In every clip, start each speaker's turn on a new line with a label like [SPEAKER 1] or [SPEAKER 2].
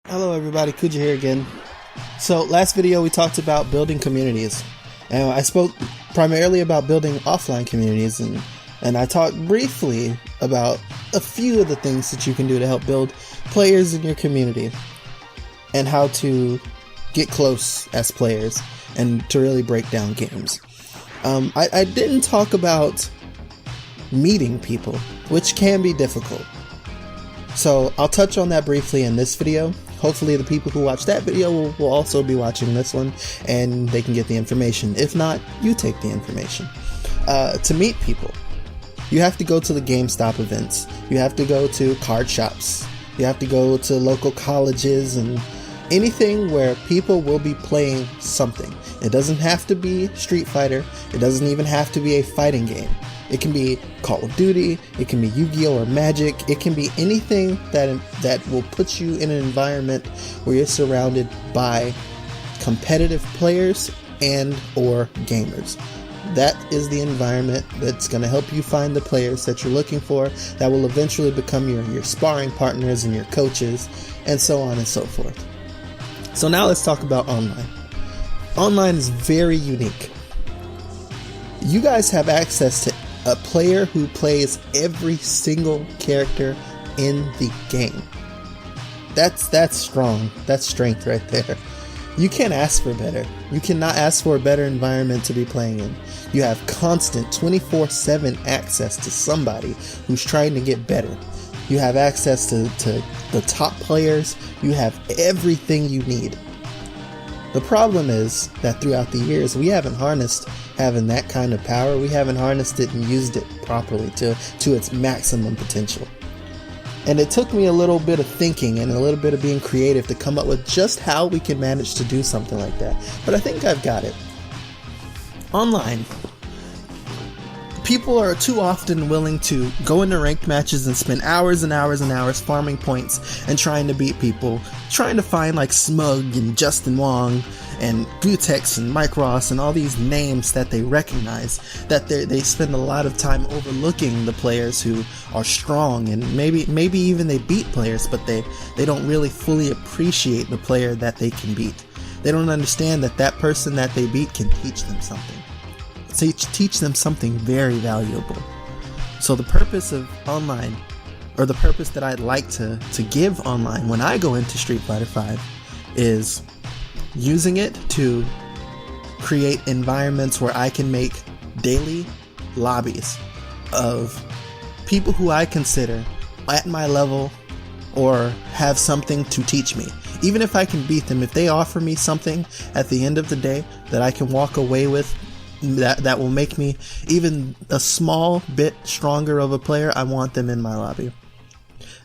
[SPEAKER 1] Hello everybody, Kuja here again. So last video we talked about building communities, and I spoke primarily about building offline communities, and I talked briefly about a few of the things that you can do to help build players in your community and how to get close as players and to really break down games. I didn't talk about meeting people, which can be difficult. So I'll touch on that briefly in this video. Hopefully the people who watch that video will also be watching this one and they can get the information. If not, you take the information. To meet people, you have to go to the GameStop events. You have to go to card shops. You have to go to local colleges and anything where people will be playing something. It doesn't have to be Street Fighter. It doesn't even have to be a fighting game. It can be Call of Duty, it can be Yu-Gi-Oh! Or Magic, it can be anything that will put you in an environment where you're surrounded by competitive players and or gamers. That is the environment that's going to help you find the players that you're looking for, that will eventually become your sparring partners and your coaches, and so on and so forth. So now let's talk about online. Online is very unique. You guys have access to a player who plays every single character in the game. That's strong. That's strength right there. You can't ask for better. You cannot ask for a better environment to be playing in. You have constant 24/7 access to somebody who's trying to get better. You have access to the top players. You have everything you need. The problem is that throughout the years, we haven't harnessed having that kind of power. We haven't harnessed it and used it properly to its maximum potential. And it took me a little bit of thinking and a little bit of being creative to come up with just how we can manage to do something like that. But I think I've got it. Online, people are too often willing to go into ranked matches and spend hours and hours and hours farming points and trying to beat people, trying to find like Smug and Justin Wong and Gutex and Mike Ross and all these names that they recognize, that they spend a lot of time overlooking the players who are strong, and maybe even they beat players, but they don't really fully appreciate the player that they can beat. They don't understand that person that they beat can teach them something. Teach them something very valuable. So the purpose of online, or the purpose that I'd like to give online when I go into Street Fighter V, is using it to create environments where I can make daily lobbies of people who I consider at my level or have something to teach me. Even if I can beat them, if they offer me something at the end of the day that I can walk away with that will make me even a small bit stronger of a player, I want them in my lobby.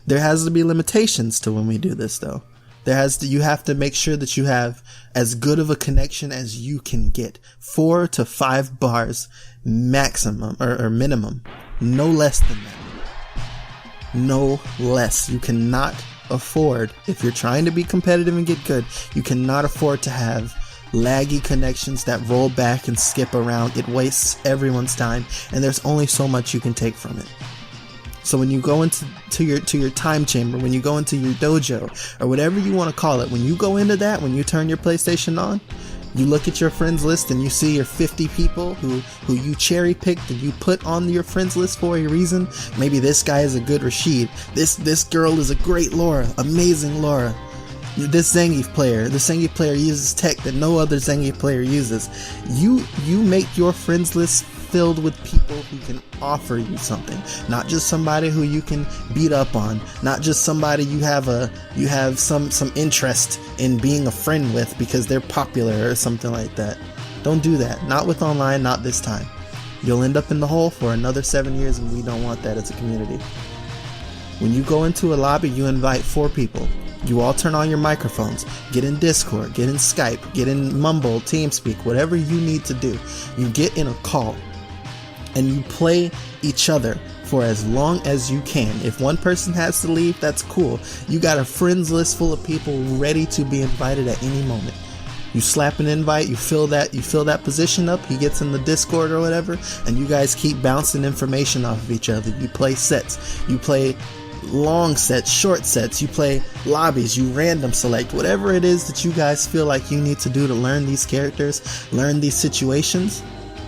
[SPEAKER 1] There has to be limitations to when we do this though. You have to make sure that you have as good of a connection as you can get. 4 to 5 bars maximum or minimum. No less than that. No less. You cannot afford, if you're trying to be competitive and get good, you cannot afford to have laggy connections that roll back and skip around. It wastes everyone's time, and there's only so much you can take from it. So when you go into your time chamber, when you go into your dojo, or whatever you want to call it, when you go into that, when you turn your PlayStation on, you look at your friends list and you see your 50 people who you cherry picked and you put on your friends list for a reason. Maybe this guy is a good Rashid. This girl is a great Laura, amazing Laura. This Zangief player uses tech that no other Zangief player uses. You make your friends list filled with people who can offer you something, not just somebody who you can beat up on, not just somebody you have some interest in being a friend with because they're popular or something like that. Don't do that. Not with online, not this time. You'll end up in the hole for another 7 years, and we don't want that as a community. When you go into a lobby, you invite 4 people. You all turn on your microphones, get in Discord, get in Skype, get in Mumble, TeamSpeak, whatever you need to do. You get in a call and you play each other for as long as you can. If one person has to leave, that's cool. You got a friends list full of people ready to be invited at any moment. You slap an invite, you fill that position up, he gets in the Discord or whatever, and you guys keep bouncing information off of each other. You play sets, you play long sets, short sets, you play lobbies, you random select, whatever it is that you guys feel like you need to do to learn these characters, learn these situations,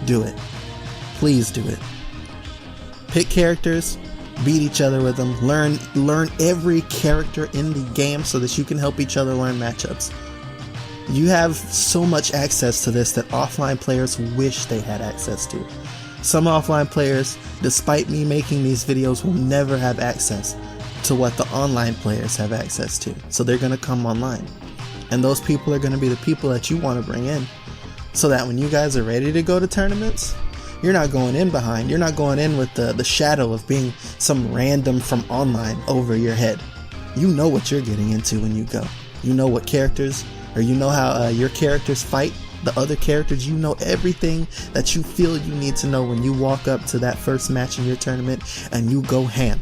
[SPEAKER 1] do it. Please do it. Pick characters, beat each other with them, learn every character in the game so that you can help each other learn matchups. You have so much access to this that offline players wish they had access to. Some offline players, despite me making these videos, will never have access to what the online players have access to. So they're going to come online. And those people are going to be the people that you want to bring in. So that when you guys are ready to go to tournaments, you're not going in behind. You're not going in with the shadow of being some random from online over your head. You know what you're getting into when you go. You know what characters, or you know how your characters fight the other characters. You know everything that you feel you need to know when you walk up to that first match in your tournament and you go ham.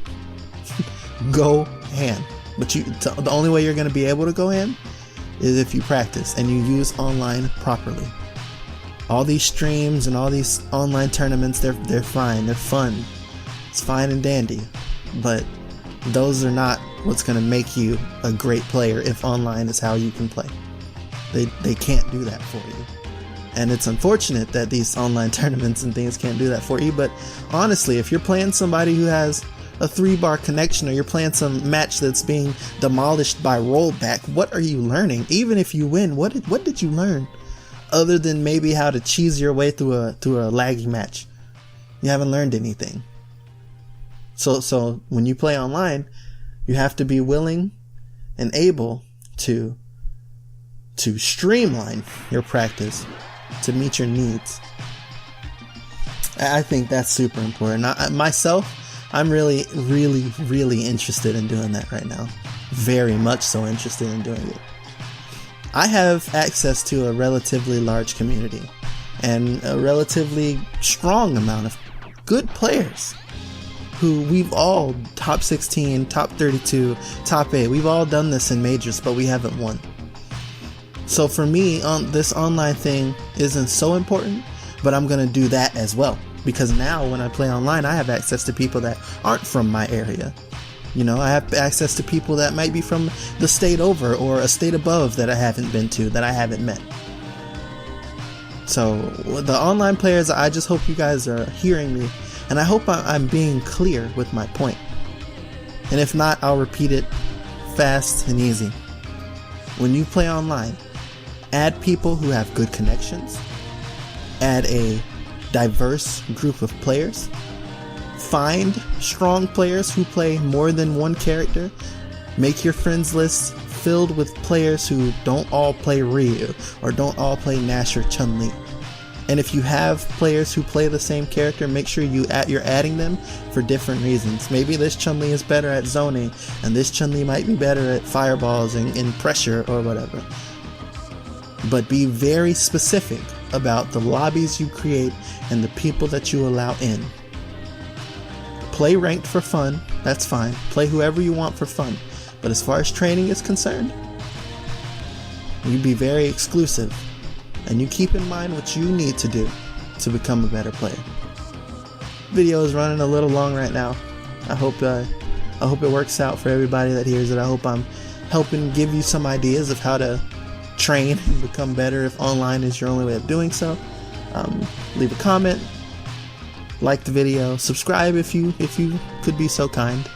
[SPEAKER 1] Go ham. But the only way you're going to be able to go ham is if you practice and you use online properly. All these streams and all these online tournaments, they're fine, they're fun, it's fine and dandy, but those are not what's going to make you a great player if online is how you can play. They can't do that for you. And it's unfortunate that these online tournaments and things can't do that for you, but honestly, if you're playing somebody who has a 3-bar connection, or you're playing some match that's being demolished by rollback, what are you learning? Even if you win, what did you learn? Other than maybe how to cheese your way through a laggy match. You haven't learned anything. So when you play online, you have to be willing and able to streamline your practice to meet your needs. I think that's super important. I'm really, really, really interested in doing that right now. Very much so interested in doing it. I have access to a relatively large community and a relatively strong amount of good players who we've all top 16, top 32, top 8. We've all done this in majors, but we haven't won. So for me, this online thing isn't so important, but I'm going to do that as well. Because now when I play online, I have access to people that aren't from my area. You know, I have access to people that might be from the state over or a state above that I haven't been to, that I haven't met. So the online players, I just hope you guys are hearing me, and I hope I'm being clear with my point. And if not, I'll repeat it fast and easy. When you play online, add people who have good connections, add a diverse group of players, find strong players who play more than one character, make your friends list filled with players who don't all play Ryu or don't all play Nash or Chun-Li. And if you have players who play the same character, make sure you're adding them for different reasons. Maybe this Chun-Li is better at zoning, and this Chun-Li might be better at fireballs and pressure or whatever. But be very specific about the lobbies you create and the people that you allow in. Play ranked for fun, that's fine. Play whoever you want for fun. But as far as training is concerned, you be very exclusive. And you keep in mind what you need to do to become a better player. Video is running a little long right now. I hope it works out for everybody that hears it. I hope I'm helping give you some ideas of how to train and become better if online is your only way of doing so. Leave a comment, like the video, subscribe if you could be so kind.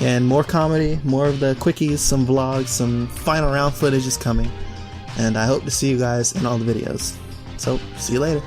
[SPEAKER 1] And more comedy, more of the quickies, some vlogs, some final round footage is coming. And I hope to see you guys in all the videos. So, see you later.